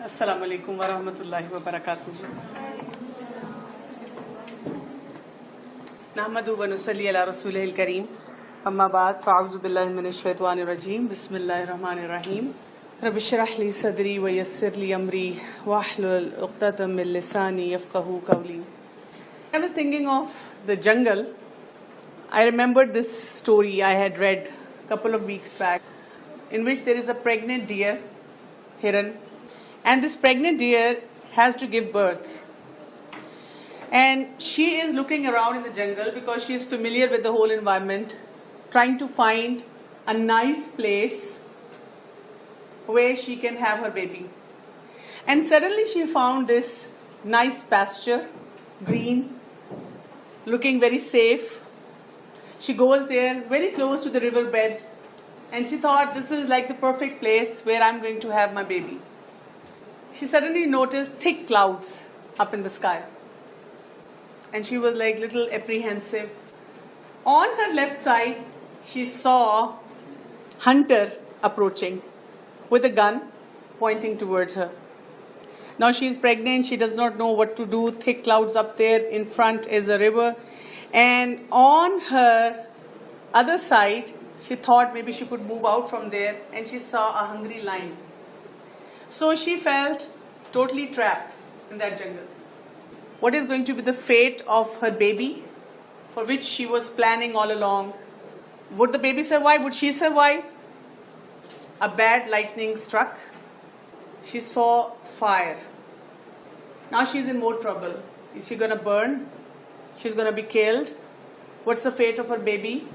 Assalamu alaikum wa rahmatullahi wa barakatuh. Nahmadu wa nusalli ala rasulihil kareem. Amma ba'd, fa'auzu billahi minash shaitanir rajeem. Bismillahir rahmanir rahim. Rabbi shrah li sadri wa yassir li amri wahlul 'uqdatam min lisani yafqahu qawli. I was thinking of the jungle. I remembered this story I had read a couple of weeks back, in which there is a pregnant deer, Hiran, and this pregnant deer has to give birth. And she is looking around in the jungle because she is familiar with the whole environment, trying to find a nice place where she can have her baby. And suddenly she found this nice pasture, green, looking very safe. She goes there, very close to the riverbed, and she thought, this is like the perfect place where I'm going to have my baby. She suddenly noticed thick clouds up in the sky. And she was like little apprehensive. On her left side, she saw hunter approaching with a gun pointing towards her. Now she is pregnant, she does not know what to do. Thick clouds up there, in front is a river. And on her other side, she thought maybe she could move out from there, and she saw a hungry lion. So she felt totally trapped in that jungle. What is going to be the fate of her baby, for which she was planning all along? Would the baby survive? Would she survive? A bad lightning struck. She saw fire. Now she's in more trouble. Is she going to burn? She's going to be killed. What's the fate of her baby?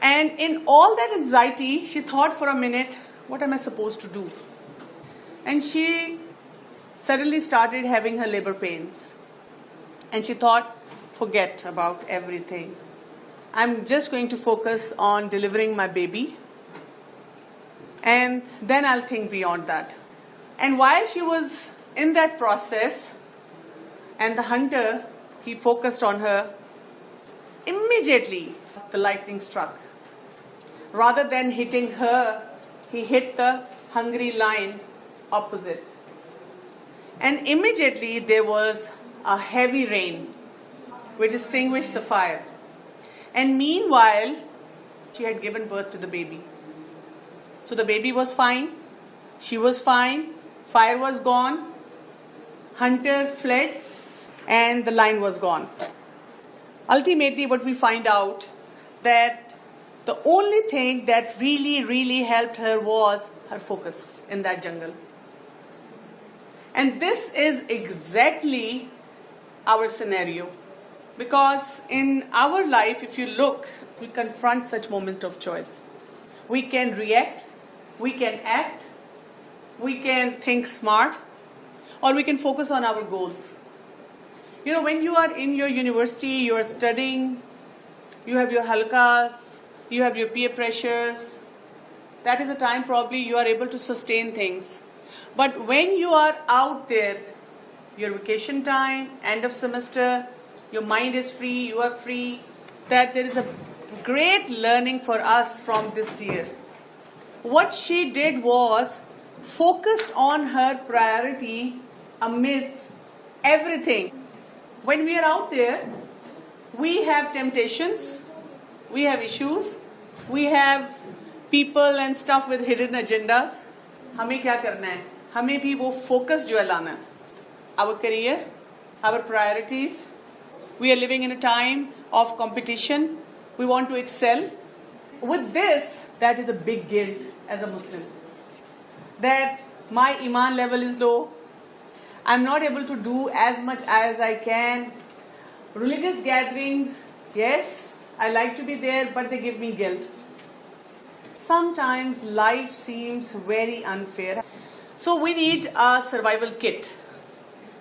And in all that anxiety, she thought for a minute, what am I supposed to do? And she suddenly started having her labor pains. And she thought, forget about everything. I'm just going to focus on delivering my baby. And then I'll think beyond that. And while she was in that process, and the hunter, he focused on her, immediately the lightning struck. Rather than hitting her, he hit the hungry lion opposite. And immediately there was a heavy rain which extinguished the fire. And meanwhile, she had given birth to the baby. So the baby was fine, she was fine, fire was gone, hunter fled, and the lion was gone. Ultimately, what we find out, that the only thing that really helped her was her focus in that jungle. And this is exactly our scenario. Because in our life, if you look, we confront such moments of choice. We can react, we can act, we can think smart, or we can focus on our goals. You know, when you are in your university, you are studying, you have your halkas, you have your peer pressures, that is a time probably you are able to sustain things. But when you are out there, your vacation time, end of semester, your mind is free, you are free, that there is a great learning for us from this deer. What she did was focused on her priority amidst everything. When we are out there, we have temptations, we have issues, we have people and stuff with hidden agendas. हमें क्या करना है? हमें भी वो focus जो है लाना है. Our career, our priorities. We are living in a time of competition. We want to excel. With this, that is a big guilt as a Muslim. That my iman level is low. I'm not able to do as much as I can. Religious gatherings, yes, I like to be there, but they give me guilt. Sometimes life seems very unfair. So we need a survival kit.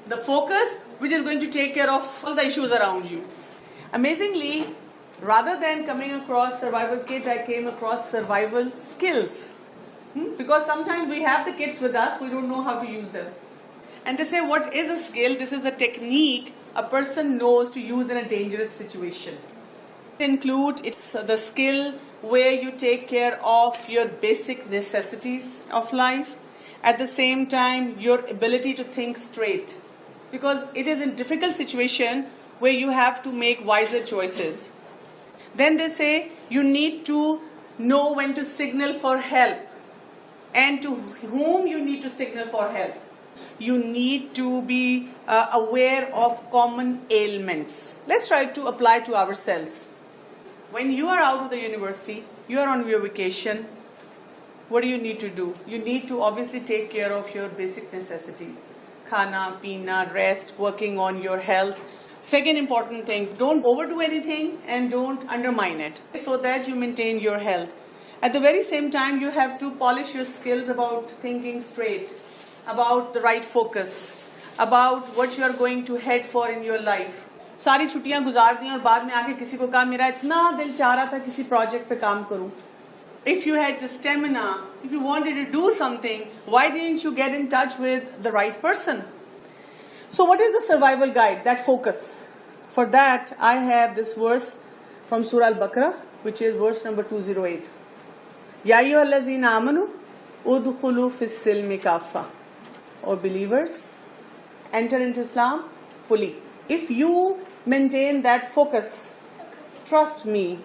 The focus, which is going to take care of all the issues around you. Amazingly, rather than coming across survival kit, I came across survival skills. Because sometimes we have the kits with us, we don't know how to use them. And they say, what is a skill? This is a technique a person knows to use in a dangerous situation. It's the skill where you take care of your basic necessities of life, At the same time, your ability to think straight. Because it is a difficult situation where you have to make wiser choices. Then they say you need to know when to signal for help and to whom you need to signal for help. You need to be aware of common ailments. Let's try to apply to ourselves. When you are out of the university, you are on your vacation, what do you need to do? You need to obviously take care of your basic necessities. Khana, peena, rest, working on your health. Second important thing, don't overdo anything and don't undermine it so that you maintain your health. At the very same time, you have to polish your skills about thinking straight, about the right focus, about what you are going to head for in your life. सारी छुट्टियां गुजार दी और बाद में आके किसी को कहा मेरा इतना दिल चाह रहा था किसी प्रोजेक्ट पे काम करूं. If you had the stamina, if you wanted to do something, why didn't you get in touch with the right person? So what is the survival guide? That focus. For that, I have this verse from Surah Al-Baqarah, which is verse number 208. Ya ayyuhallazina amanu udkhulu fis-silmi kaffa. O believers, enter into Islam fully. If you maintain that focus, trust me,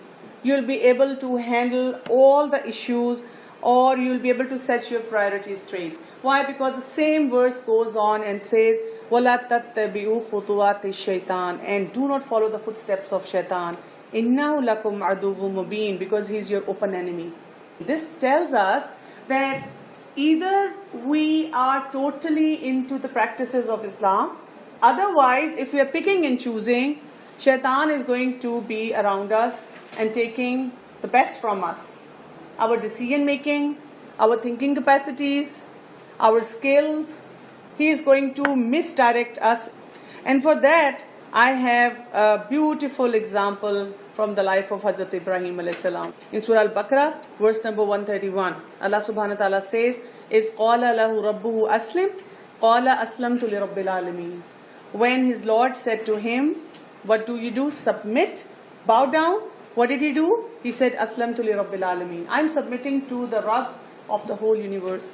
you'll be able to handle all the issues, or you'll be able to set your priorities straight. Why? Because the same verse goes on and says, وَلَا تَتَّبِعُوا خُطُوَاتِ الشَّيْطَانِ, and do not follow the footsteps of shaitan. إِنَّهُ لَكُمْ عَدُوٌّ مُبِينٌ, because he is your open enemy. This tells us that either we are totally into the practices of Islam, otherwise, if we are picking and choosing, shaitan is going to be around us and taking the best from us. Our decision making, our thinking capacities, our skills, he is going to misdirect us. And for that, I have a beautiful example from the life of Hazrat Ibrahim alayhi salam. In Surah Al-Baqarah, verse number 131, Allah subhanahu wa ta'ala says, is qala lahu rabbuhu aslim, qala aslamtu li rabbil alamin. When his Lord said to him, what do you do? Submit, bow down. What did he do? He said, aslamtu li rabbil alamin. I'm submitting to the Rabb of the whole universe.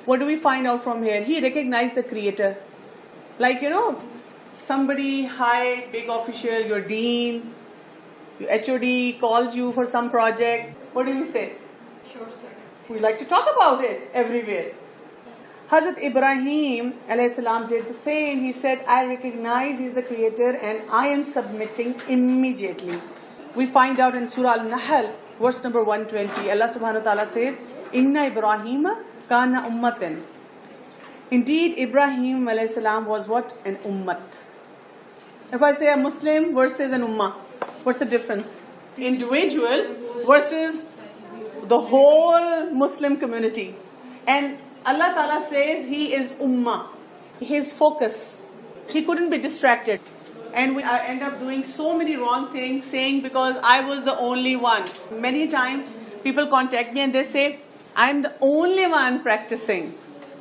What do we find out from here? He recognized the creator. Like, somebody high, big official, your dean, your HOD calls you for some project. What do you say? Sure, sir. We like to talk about it everywhere. Hazrat Ibrahim alayhi salam did the same. He said, I recognize he's the creator and I am submitting immediately. We find out in Surah Al-Nahl, verse number 120, Allah subhanahu wa ta'ala said, Inna Ibrahima kana ummatan. Indeed, Ibrahim alayhi salam was what? An ummat. If I say a Muslim versus an ummah, what's the difference? Individual versus the whole Muslim community. And Allah Ta'ala says he is ummah. His focus. He couldn't be distracted. And we end up doing so many wrong things, saying because I was the only one. Many times people contact me and they say, I'm the only one practicing.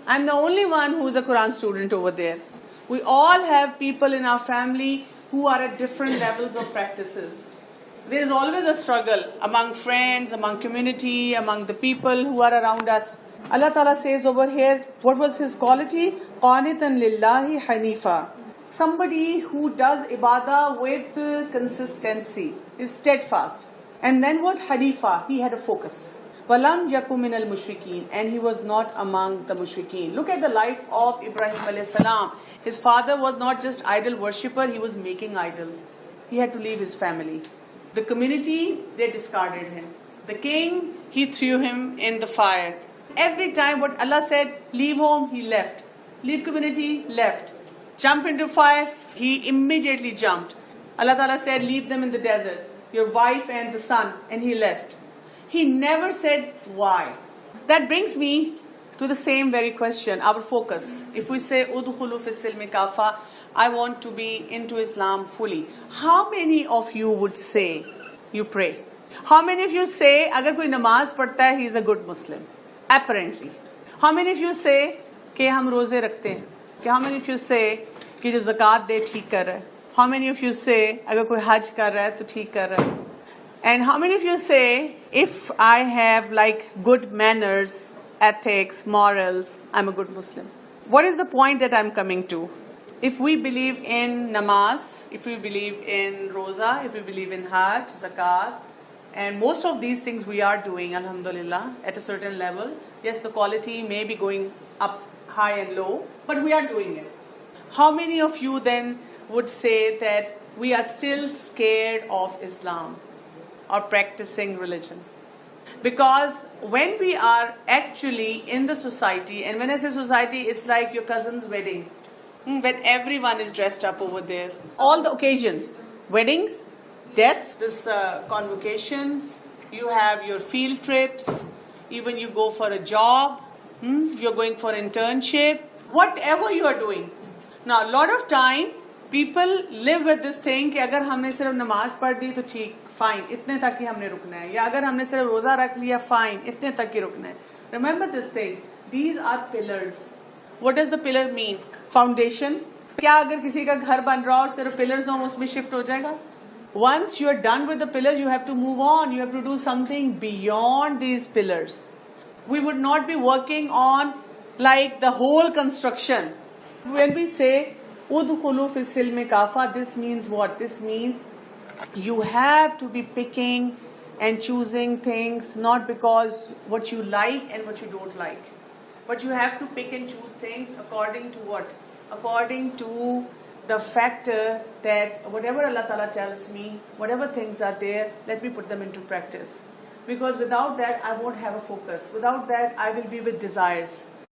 I'm the only one who's a Quran student over there. We all have people in our family who are at different levels of practices. There is always a struggle among friends, among community, among the people who are around us. Allah Ta'ala says over here, what was his quality? Qanitan lillahi hanifa. Somebody who does ibadah with consistency, is steadfast. And then what? Hanifa, he had a focus. Walam yaku minal mushrikeen, and he was not among the mushrikeen. Look at the life of Ibrahim alayhi salam. His father was not just idol worshipper, he was making idols. He had to leave his family. The community, they discarded him. The king, he threw him in the fire. Every time what Allah said, leave home, he left. Leave community, left. Jump into fire, he immediately jumped. Allah Ta'ala said, leave them in the desert, your wife and the son, and he left. He never said why. That brings me to the same very question, our focus. If we say, udkhulu fis-silmi kafa, I want to be into Islam fully. How many of you would say you pray? How many of you say, agar koi namaz padhta hai, he is a good Muslim? Apparently. How many of you say, कि हम रोजे रखते हैं? How many of you say, कि जो ज़कात दे ठीक कर रहा है? How many of you say, अगर कोई हज कर रहा है तो ठीक कर रहा है? And how many of you say, if I have like good manners, ethics, morals, I'm a good Muslim. What is the point that I'm coming to? If we believe in namaz, if we believe in roza, if we believe in hajj, zakat, and most of these things we are doing, alhamdulillah, at a certain level. Yes, the quality may be going up high and low, but we are doing it. How many of you then would say that we are still scared of Islam or practicing religion? Because when we are actually in the society, and when I say society, it's like your cousin's wedding, when everyone is dressed up over there. All the occasions, weddings, deaths, convocations, you have your field trips, even you go for a job, you're going for internship, whatever you are doing. Now, a lot of time, people live with this thing कि अगर हमने सिर्फ नमाज पढ़ दी तो ठीक, fine, इतने तक ही हमने रुकना है. या अगर हमने सिर्फ रोजा रख लिया, fine, इतने तक ही रुकना है. Remember this thing. These are pillars. What does the pillar mean? Foundation. क्या अगर किसी का घर बन रहा और सिर्फ pillars हो उसमें shift हो जाएगा? Once you are done with the pillars, you have to move on. You have to do something beyond these pillars. We would not be working on like the whole construction. When we say udkhulu fi silmi kafa, this means what? This means you have to be picking and choosing things not because what you like and what you don't like, but you have to pick and choose things according to what? According to the factor that whatever Allah Ta'ala tells me, whatever things are there, let me put them into practice. Because without that, I won't have a focus. Without that, I will be with desires.